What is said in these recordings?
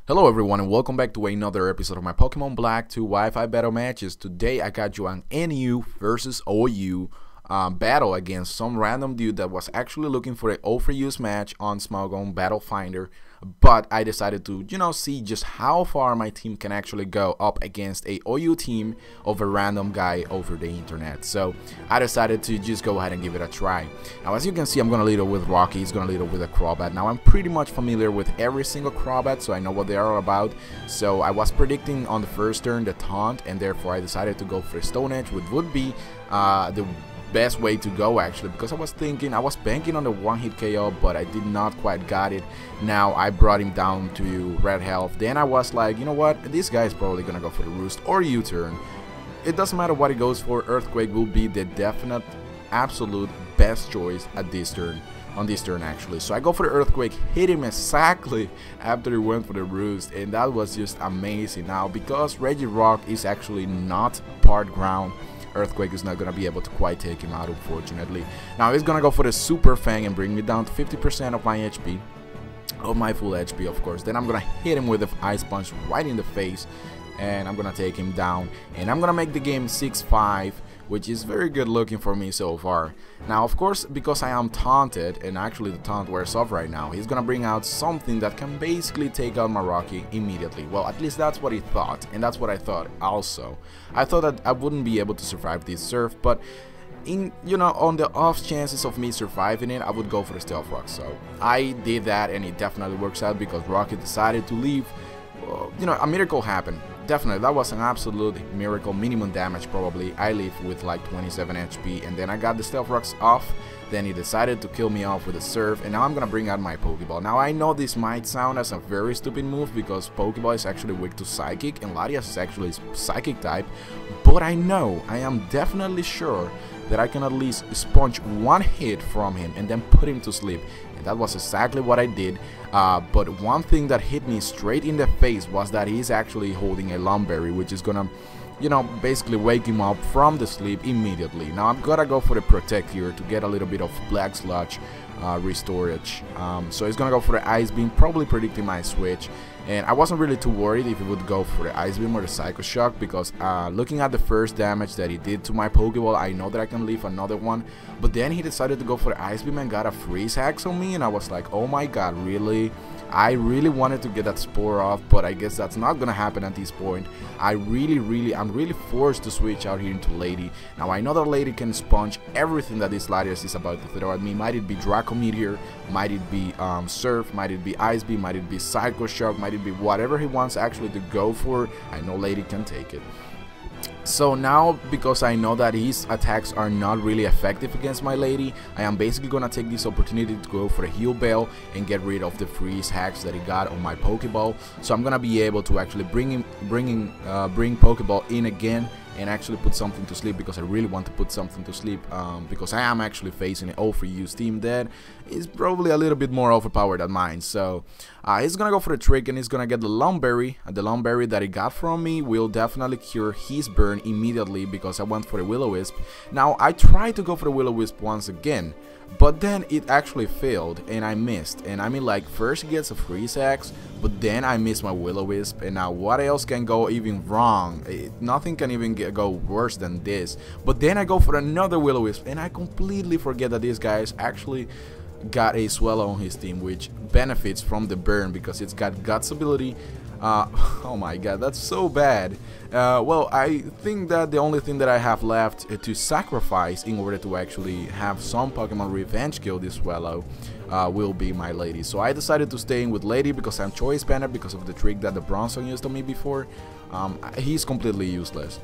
Hello everyone and welcome back to another episode of my Pokemon Black 2 Wi-Fi battle matches. Today I got you an NU versus OU battle against some random dude that was actually looking for an O-for-use match on Smogon Battle Finder. But I decided to, see just how far my team can actually go up against a OU team of a random guy over the internet. So I decided to just go ahead and give it a try. Now as you can see, I'm going to lead up with Rocky, he's going to lead up with a Crobat. Now I'm pretty much familiar with every single Crobat, so I know what they are all about. So I was predicting on the first turn the taunt, and therefore I decided to go for Stone Edge, which would be the best way to go actually, because I was banking on the one-hit KO, but I did not quite got it. Now I brought him down to red health. Then I was like, you know what, this guy is probably gonna go for the Roost or U-turn. It doesn't matter what he goes for, Earthquake will be the definite absolute best choice at this turn, on this turn actually. So I go for the Earthquake, hit him exactly after he went for the Roost, and that was just amazing. Now because Regirock is actually not part ground, Earthquake is not going to be able to quite take him out, unfortunately. Now he's going to go for the Super Fang and bring me down to 50% of my HP, of my full HP of course. Then I'm going to hit him with the Ice Punch right in the face, and I'm going to take him down, and I'm going to make the game 6-5, which is very good looking for me so far. Now of course, because I am taunted, and actually the taunt wears off right now, he's gonna bring out something that can basically take out my Rocky immediately. Well, at least that's what he thought, and that's what I thought also. I thought that I wouldn't be able to survive this Surf, but on the off chances of me surviving it, I would go for the Stealth Rock. So I did that, and it definitely works out because Rocky decided to leave. A miracle happened. Definitely, that was an absolute miracle. Minimum damage probably. I leave with like 27 HP, and then I got the Stealth Rocks off. Then he decided to kill me off with a Surf, and now I'm gonna bring out my Pokeball. Now I know this might sound as a very stupid move because Pokeball is actually weak to Psychic, and Latias is actually Psychic type, but I am definitely sure that I can at least sponge one hit from him and then put him to sleep. And that was exactly what I did. But one thing that hit me straight in the face was that he's actually holding a Lumberry, which is gonna basically wake him up from the sleep immediately. Now I'm gonna go for the Protect here to get a little bit of Black Sludge restorage. So he's gonna go for the Ice Beam, probably predicting my switch. And I wasn't really too worried if he would go for the Ice Beam or the Psycho Shock, because looking at the first damage that he did to my Pokeball, I know that I can leave another one. But then he decided to go for the Ice Beam and got a Freeze Hex on me, and I was like, oh my god, really? I really wanted to get that Spore off, but I guess that's not gonna happen at this point. I'm really forced to switch out here into Lady. Now I know that Lady can sponge everything that this Latias is about to throw at me. Might it be Draco Meteor, might it be Surf, might it be Ice Beam, might it be Psycho Shock, might it be whatever he wants actually to go for. I know Lady can take it. So now, because I know that his attacks are not really effective against my Lady, I am basically gonna take this opportunity to go for a Heal Bell and get rid of the freeze hacks that he got on my Pokeball. So I'm gonna be able to actually bring Pokeball in again and actually put something to sleep, because I really want to put something to sleep, because I am actually facing an O-for-use team that is probably a little bit more overpowered than mine. So he's gonna go for the trick, and he's gonna get the Lumberry. The Lumberry that he got from me will definitely cure his burn immediately, because I went for the Will-O-Wisp. Now I tried to go for the Will-O-Wisp once again, but then it actually failed and I missed. And I mean, like, first he gets a Freeze Axe, but then I miss my Will-O-Wisp, and now what else can go even wrong? Nothing can even go worse than this. But then I go for another Will-O-Wisp, and I completely forget that this guy is actually got a Swallow on his team, which benefits from the burn because it's got Guts ability. Oh my god, that's so bad. Well, I think that the only thing that I have left to sacrifice in order to actually have some Pokemon revenge kill this Swallow will be my Lady. So I decided to stay in with Lady because I'm Choice Banner, because of the trick that the Bronzong used on me before. He's completely useless.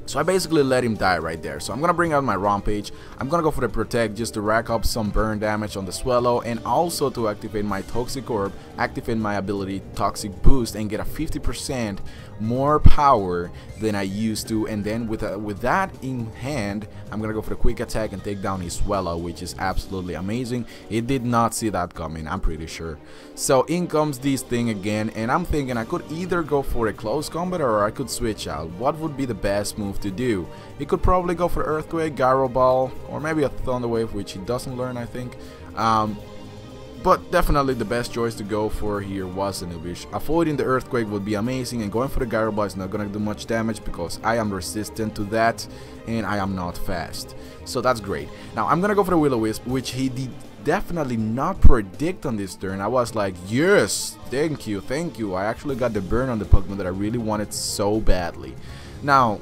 So I basically let him die right there. So I'm gonna bring out my Rampage. I'm gonna go for the Protect just to rack up some burn damage on the Swallow, and also to activate my Toxic Orb, activate my ability Toxic Boost, and get a 50% more power than I used to. And then with that in hand, I'm gonna go for the Quick Attack and take down his Swallow, which is absolutely amazing. It did not see that coming, I'm pretty sure. So in comes this thing again, and I'm thinking I could either go for a close combat or I could switch out. What would be the best move to do? He could probably go for Earthquake, Gyro Ball, or maybe a Thunder Wave, which he doesn't learn, I think. But definitely the best choice to go for here was Anubish. Avoiding the Earthquake would be amazing, and going for the Gyro Ball is not gonna do much damage because I am resistant to that and I am not fast. So that's great. Now I'm gonna go for the Will-O-Wisp, which he did definitely not predict on this turn. I was like, yes, thank you. I actually got the burn on the Pokemon that I really wanted so badly. Now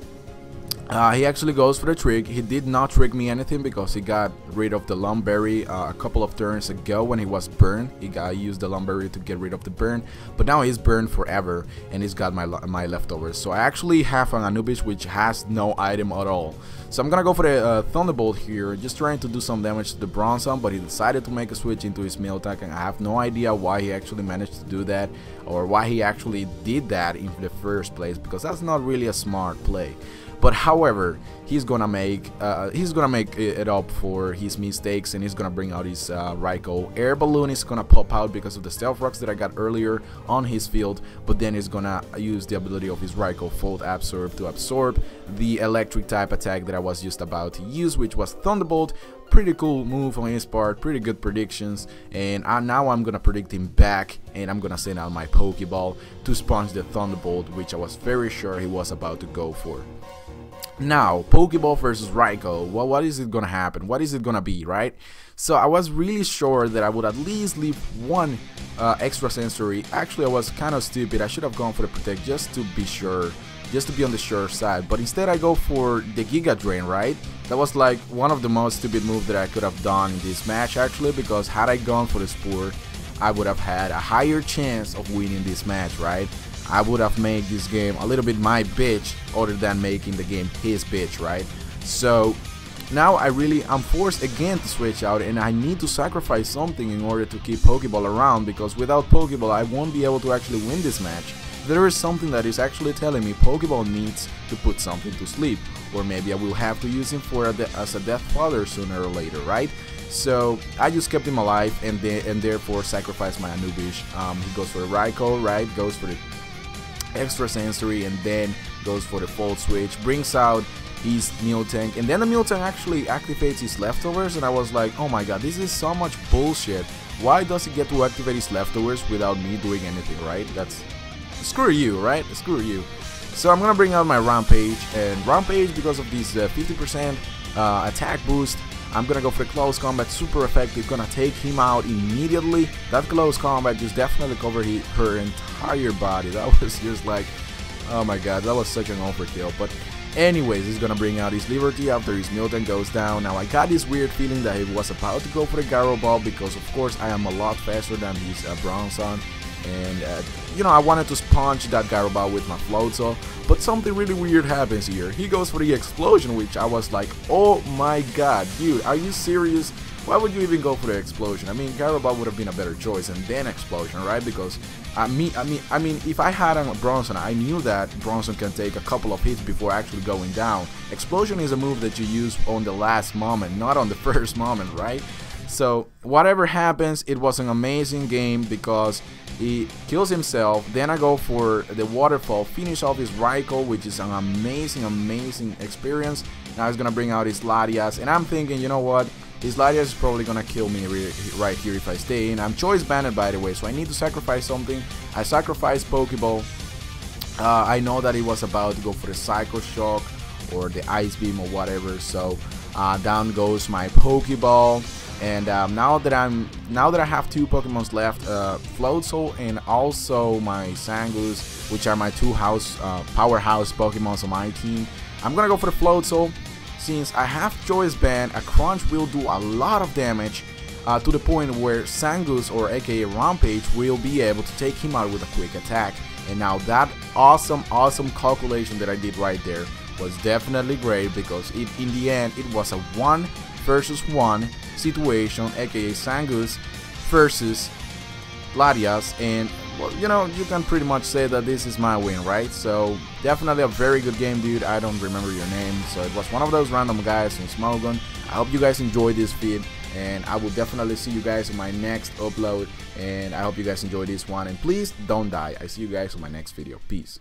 he actually goes for the trick. He did not trick me anything because he got rid of the Lumberry a couple of turns ago when he was burned. He used the Lumberry to get rid of the burn, but now he's burned forever and he's got my leftovers. So I actually have an Anubish which has no item at all. So I'm gonna go for the Thunderbolt here, just trying to do some damage to the Bronzong, but he decided to make a switch into his Miltank, and I have no idea why he actually managed to do that or why he actually did that in the first place, because that's not really a smart play. But however, he's gonna make it up for his mistakes, and he's gonna bring out his Raikou. Air Balloon is gonna pop out because of the Stealth Rocks that I got earlier on his field, but then he's gonna use the ability of his Raikou Fold Absorb to absorb the electric type attack that I was just about to use, which was Thunderbolt. Pretty cool move on his part, pretty good predictions, and now I'm gonna predict him back, and I'm gonna send out my Pokeball to sponge the Thunderbolt, which I was very sure he was about to go for. Now, Pokeball versus Raikou, well, what is it gonna happen? What is it gonna be, right? So I was really sure that I would at least leave one extra sensory. Actually, I was kind of stupid. I should have gone for the Protect just to be sure, just to be on the sure side. But instead I go for the Giga Drain, right? That was like one of the most stupid moves that I could have done in this match actually, because had I gone for the Spore, I would have had a higher chance of winning this match, right? I would have made this game a little bit my bitch other than making the game his bitch, right? So now I'm forced again to switch out, and I need to sacrifice something in order to keep Pokeball around, because without Pokeball I won't be able to actually win this match. There is something that is actually telling me Pokeball needs to put something to sleep, or maybe I will have to use him as a Death Father sooner or later, right? So I just kept him alive and therefore sacrificed my Anubish. He goes for the Raikou, right? Goes for the extra sensory and then goes for the Fold Switch, brings out his Miltank, and then the Miltank actually activates his leftovers, and I was like, oh my god, this is so much bullshit. Why does he get to activate his leftovers without me doing anything, right? That's screw you, right? Screw you. So I'm gonna bring out my Rampage, and Rampage, because of this 50% attack boost, I'm gonna go for the Close Combat, super effective, gonna take him out immediately. That Close Combat just definitely covered her entire body. That was just like, oh my god, that was such an overkill. But anyways, he's gonna bring out his Liberty after his Miltank goes down. Now I got this weird feeling that he was about to go for the Gyro Ball, because of course I am a lot faster than his Bronzong, and you know, I wanted to sponge that Gyro Ball with my Floatzel, but something really weird happens here. He goes for the Explosion, which I was like, oh my god, dude, are you serious? Why would you even go for the Explosion? I mean, Gyro Ball would have been a better choice, and then Explosion, right? Because I mean, if I had a Bronzong, I knew that Bronzong can take a couple of hits before actually going down. Explosion is a move that you use on the last moment, not on the first moment, right? So whatever happens, it was an amazing game because he kills himself. Then I go for the Waterfall, finish off his Raikou, which is an amazing experience. Now he's gonna bring out his Latias, and I'm thinking, you know what, his Latias is probably gonna kill me right here if I stay in. I'm choice banned, by the way, so I need to sacrifice something. I sacrifice Pokeball. I know that he was about to go for the Psycho Shock or the Ice Beam or whatever, so down goes my Pokeball. And now that I have two Pokemons left, Floatzel and also my Sangus, which are my two powerhouse Pokemons on my team, I'm gonna go for the Floatzel. Since I have Choice Band, a Crunch will do a lot of damage to the point where Sangus, or aka Rampage, will be able to take him out with a quick attack. And now that awesome calculation that I did right there was definitely great, because in the end it was a 1 versus 1 situation, aka Sangus versus Latias, and well, you know, you can pretty much say that this is my win, right? So definitely a very good game, dude. I don't remember your name, so it was one of those random guys from Smogon. I hope you guys enjoyed this feed, and I will definitely see you guys in my next upload, and I hope you guys enjoyed this one, and please don't die. I see you guys in my next video. Peace.